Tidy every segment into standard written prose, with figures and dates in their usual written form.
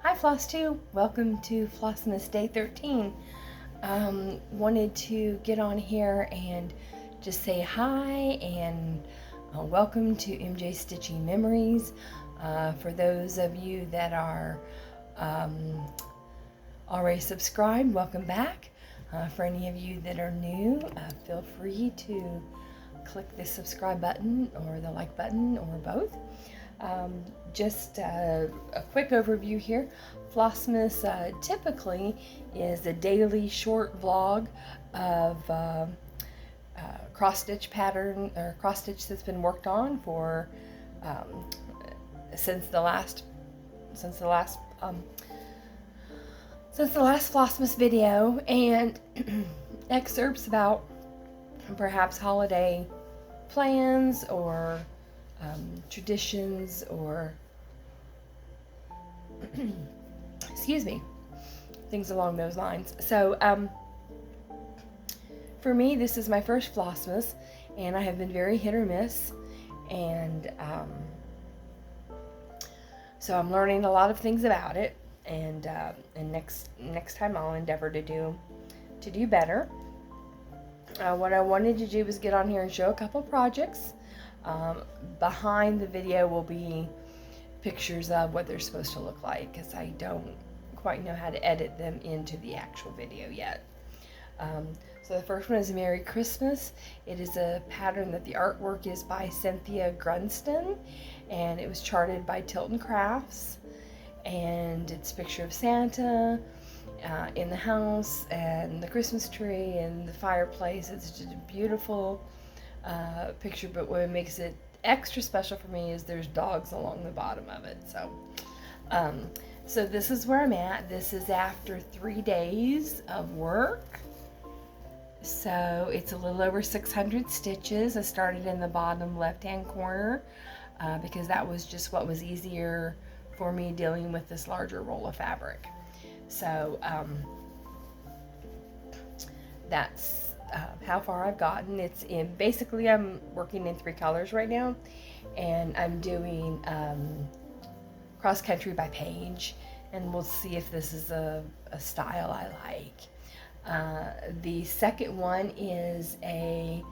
Hi Floss 2, welcome to Flossmas Day 13. Wanted to get on here and just say hi and welcome to MJ Stitching Memories. For those of you that are already subscribed, welcome back. For any of you that are new, feel free to click the subscribe button or the like button or both. Just a quick overview here. Flossmas typically is a daily short vlog of cross stitch pattern or cross stitch that's been worked on for since the last Flossmas video, and excerpts about perhaps holiday plans or traditions or excuse me, things along those lines. So for me, this is my first Flossmas, and I have been very hit or miss, and so I'm learning a lot of things about it, and next time I'll endeavor to do better. What I wanted to do was get on here and show a couple projects. Behind the video will be pictures of what they're supposed to look like, because I don't quite know how to edit them into the actual video yet. So the first one is Merry Christmas. It is a pattern that the artwork is by Cynthia Grunston, and it was charted by Tilton Crafts, and it's a picture of Santa in the house and the Christmas tree and the fireplace. It's just a beautiful picture, but what makes it extra special for me is there's dogs along the bottom of it. So this is where I'm at. This is after 3 days of work. So it's a little over 600 stitches. I started in the bottom left-hand corner because that was just what was easier for me dealing with this larger roll of fabric. So that's how far I've gotten. It's in, basically I'm working in 3 colors right now, and I'm doing cross country by page, and we'll see if this is a style I like. The second one is a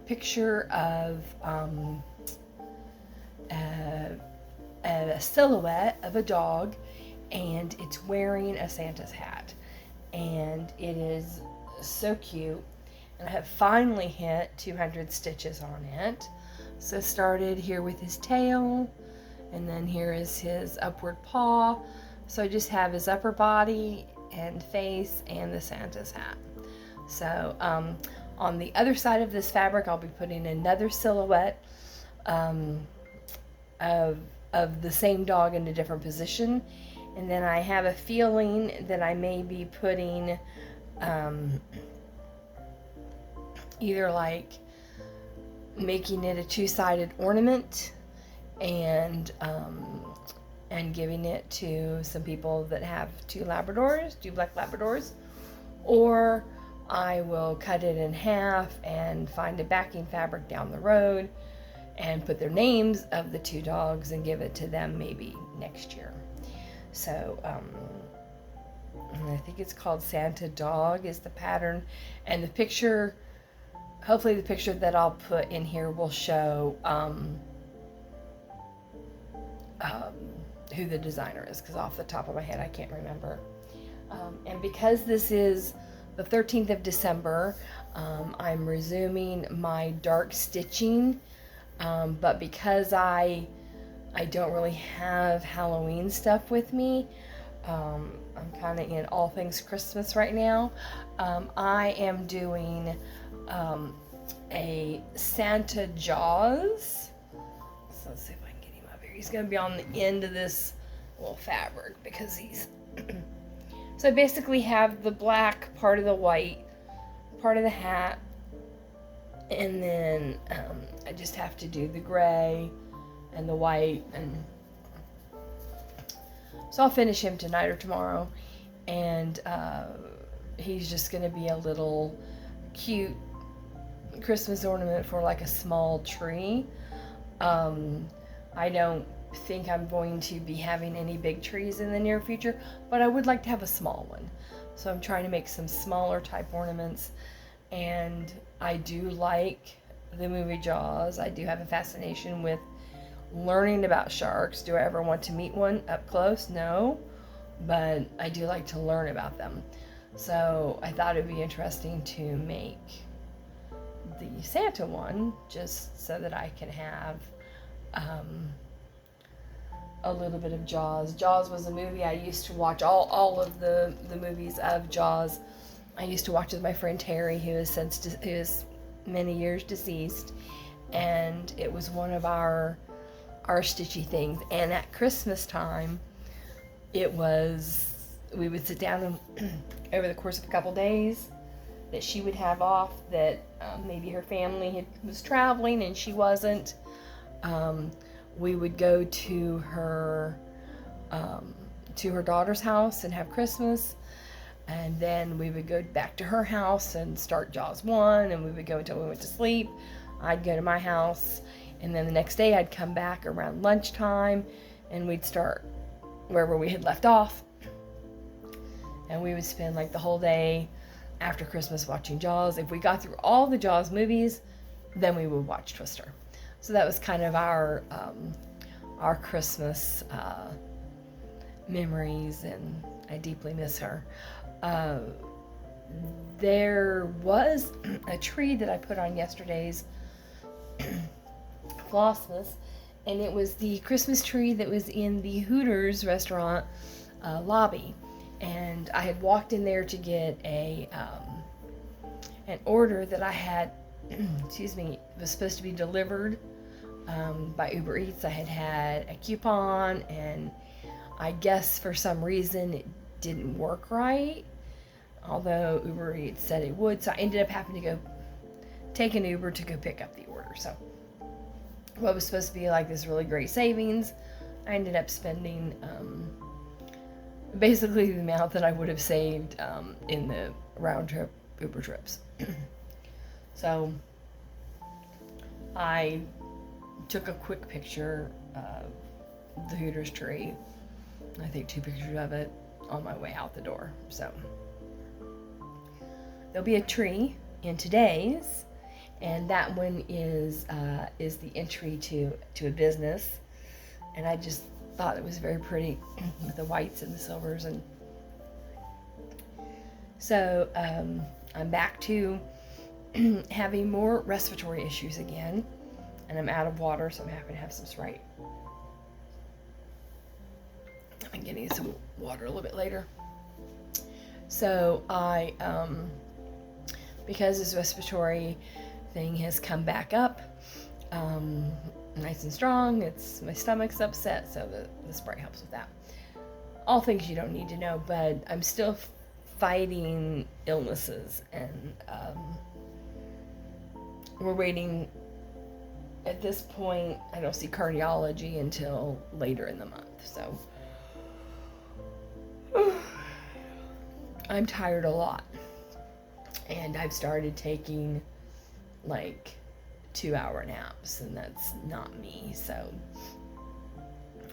picture of a silhouette of a dog, and it's wearing a Santa's hat, and it is so cute, and I have finally hit 200 stitches on it. So started here with his tail, and then here is his upward paw. So I just have his upper body and face and the Santa's hat. So on the other side of this fabric, I'll be putting another silhouette of the same dog in a different position, and then I have a feeling that I may be putting either like making it a 2-sided ornament and giving it to some people that have 2 black Labradors, or I will cut it in half and find a backing fabric down the road and put their names of the 2 dogs and give it to them maybe next year. So I think it's called Santa Dog is the pattern, and the picture, hopefully the picture that I'll put in here will show who the designer is, because off the top of my head I can't remember. And because this is the 13th of December, I'm resuming my dark stitching, but because I don't really have Halloween stuff with me, I'm kind of in all things Christmas right now. I am doing a Santa Jaws. So let's see if I can get him up here. He's going to be on the end of this little fabric because he's so I basically have the black part of the white part of the hat, and then I just have to do the gray and the white, and so I'll finish him tonight or tomorrow, and he's just going to be a little cute Christmas ornament for like a small tree. I don't think I'm going to be having any big trees in the near future, but I would like to have a small one. So I'm trying to make some smaller type ornaments, and I do like the movie Jaws. I do have a fascination with learning about sharks. Do I ever want to meet one up close? No, but I do like to learn about them. So I thought it'd be interesting to make the Santa one, just so that I can have a little bit of Jaws. Jaws was a movie I used to watch, all of the movies of Jaws. I used to watch with my friend Terry, who is many years deceased, and it was one of our stitchy things. And at Christmas time, we would sit down and over the course of a couple days that she would have off, that maybe her family was traveling and she wasn't, we would go to her daughter's house and have Christmas, and then we would go back to her house and start Jaws 1, and we would go until we went to sleep. I'd go to my house, and then the next day I'd come back around lunchtime, and we'd start wherever we had left off, and we would spend like the whole day after Christmas watching Jaws. If we got through all the Jaws movies, then we would watch Twister. So that was kind of our Christmas memories, and I deeply miss her. There was a tree that I put on yesterday's Flossmas, and it was the Christmas tree that was in the Hooters restaurant lobby. And I had walked in there to get an order that I had, was supposed to be delivered by Uber Eats. I had a coupon, and I guess for some reason it didn't work right, although Uber Eats said it would. So I ended up having to go take an Uber to go pick up the order. So what was supposed to be like this really great savings, I ended up spending basically the amount that I would have saved in the round trip Uber trips. So I took a quick picture of the Hooters tree. I think 2 pictures of it on my way out the door. So there'll be a tree in today's, and that one is the entry to a business, and I just thought it was very pretty with the whites and the silvers. And so I'm back to having more respiratory issues again, and I'm out of water, so I'm having to have some Sprite. I'm getting some water a little bit later. So I because this respiratory thing has come back up nice and strong, my stomach's upset, so the Sprite helps with that. All things you don't need to know, but I'm still fighting illnesses, and we're waiting. At this point, I don't see cardiology until later in the month, so I'm tired a lot, and I've started taking like 2-hour naps, and that's not me, so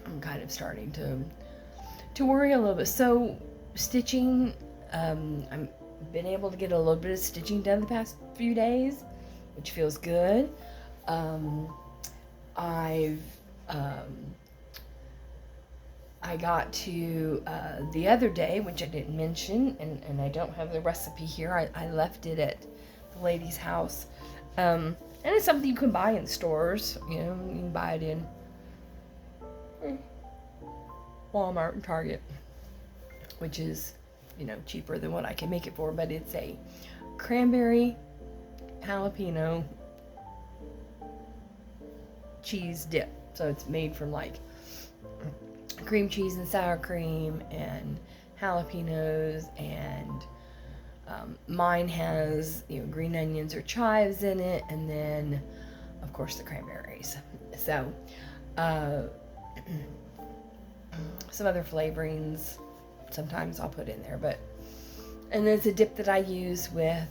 I'm kind of starting to worry a little bit. So stitching, I've been able to get a little bit of stitching done the past few days, which feels good. I got to the other day, which I didn't mention, and I don't have the recipe here. I left it at the lady's house. And it's something you can buy in stores. You can buy it in Walmart and Target, which is, cheaper than what I can make it for. But it's a cranberry jalapeno cheese dip. So it's made from like cream cheese and sour cream and jalapenos, and mine has green onions or chives in it, and then of course the cranberries. So some other flavorings sometimes I'll put in there, and it's a dip that I use with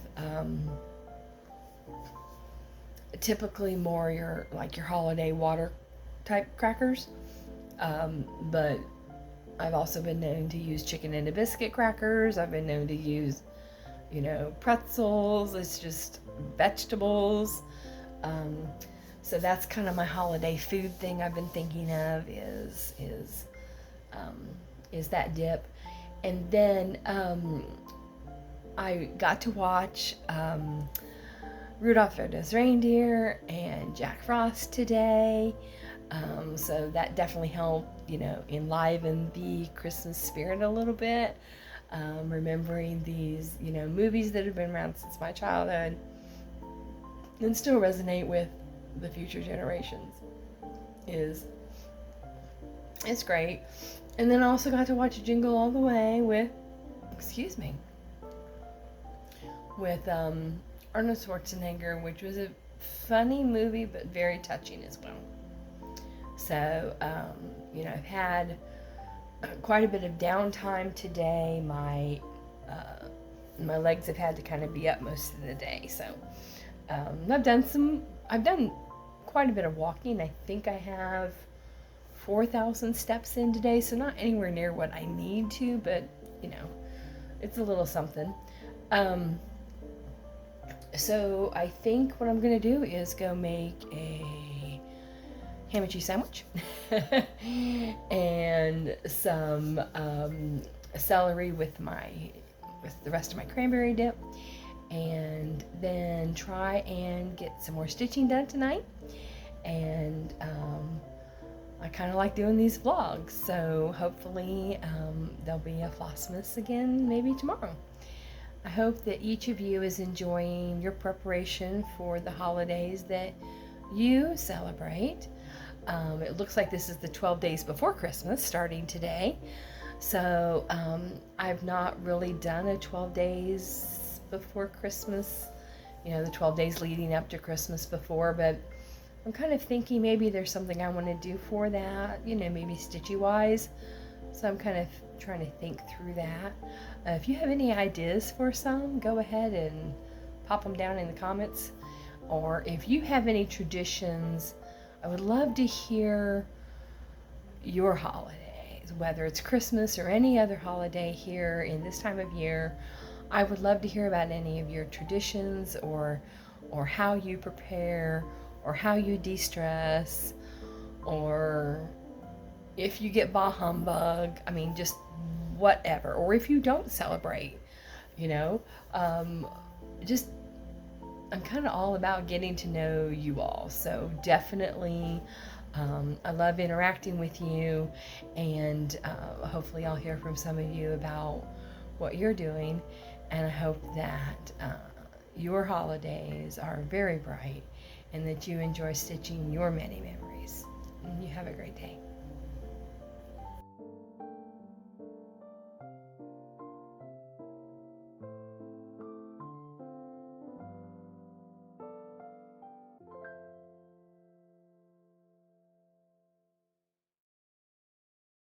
typically more your holiday water type crackers. But I've also been known to use chicken and a biscuit crackers. I've been known to use, pretzels. It's just vegetables. So that's kind of my holiday food thing I've been thinking of is that dip. And then I got to watch Rudolph the Red-Nosed Reindeer and Jack Frost today. So that definitely helped, enliven the Christmas spirit a little bit. Remembering these, movies that have been around since my childhood and still resonate with the future generations is great. And then I also got to watch Jingle All the Way with Arnold Schwarzenegger, which was a funny movie but very touching as well. So I've had quite a bit of downtime today. My legs have had to kind of be up most of the day, so I've done quite a bit of walking. I think I have 4,000 steps in today, so not anywhere near what I need to, but it's a little something. So I think what I'm gonna do is go make a ham and cheese sandwich and some celery with the rest of my cranberry dip, and then try and get some more stitching done tonight. And I kind of like doing these vlogs, so hopefully there'll be a Flossmas again maybe tomorrow. I hope that each of you is enjoying your preparation for the holidays that you celebrate. It looks like this is the 12 days before Christmas starting today. So I've not really done a 12 days before Christmas, the 12 days leading up to Christmas before, but I'm kind of thinking maybe there's something I want to do for that, maybe stitchy wise. So I'm kind of trying to think through that. If you have any ideas for some, go ahead and pop them down in the comments. Or if you have any traditions, I would love to hear your holidays, whether it's Christmas or any other holiday here in this time of year. I would love to hear about any of your traditions or how you prepare or how you de-stress, or if you get bah humbug, just whatever, or if you don't celebrate, just I'm kind of all about getting to know you all. So definitely I love interacting with you, and hopefully I'll hear from some of you about what you're doing, and I hope that your holidays are very bright and that you enjoy stitching your many memories. And you have a great day.